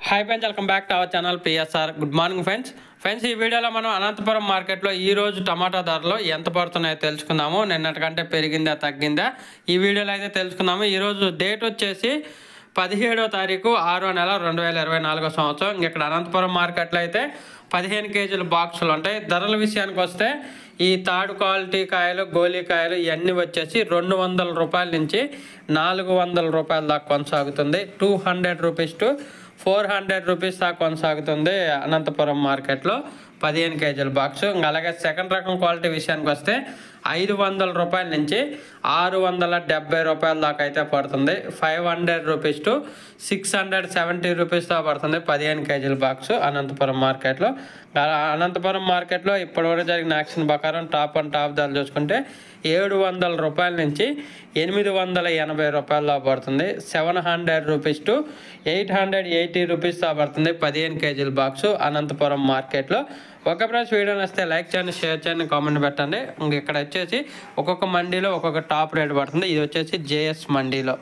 Hi friends, welcome back to our channel PSR. Good morning friends ఈ వీడియోలో మనం అనంతపురం మార్కెట్లో ఈరోజు టమాటా ధరలు ఎంత పడుతున్నాయో తెలుసుకుందాము. నిన్నటికంటే పెరిగిందా తగ్గిందా ఈ వీడియోలో అయితే తెలుసుకుందాము. ఈరోజు డేట్ వచ్చేసి 17వ తారీఖు 6వ నెల 2024 సంవత్సరం. ఇక్కడ అనంతపురం మార్కెట్లో అయితే 15 కేజీల బాక్సులు ఉంటాయి. ధరల విషయానికి వస్తే ఈ థర్డ్ క్వాలిటీ కాయలు, గోళీకాయలు ఇవన్నీ వచ్చేసి 200 రూపాయల నుంచి 400 రూపాయల దాకా కొనసాగుతుంది. 200 రూపీస్ టు 400 రూపీస్ దాకా కొనసాగుతుంది అనంతపురం మార్కెట్లో 15 కేజీల బాక్స్. ఇంకా అలాగే సెకండ్ రకం క్వాలిటీ విషయానికి వస్తే 500 రూపాయల నుంచి 670 రూపాయల దాకా అయితే పడుతుంది. 500 రూపీస్ టు 670 రూపీస్ దాకా పడుతుంది 15 కేజీల బాక్స్ అనంతపురం మార్కెట్లో. అనంతపురం మార్కెట్లో ఇప్పటివరకు జరిగిన యాక్షన్ ప్రకారం టాప్ ధరలు చూసుకుంటే 700 రూపాయల నుంచి 880 రూపాయల దాకా పడుతుంది. 700 రూపీస్ టు 880 రూపీస్ దాకా పడుతుంది 15 కేజీల బాక్స్ అనంతపురం మార్కెట్లో. ఒక ప్రైస్ వీడియో నచ్చితే లైక్ చేయండి, షేర్ చేయండి, కామెంట్ పెట్టండి. ఇక్కడ వచ్చేసి ఒక్కొక్క మండీలో ఒక్కొక్క టాప్ రేట్ పడుతుంది. ఇది వచ్చేసి జేఎస్ మండీలో.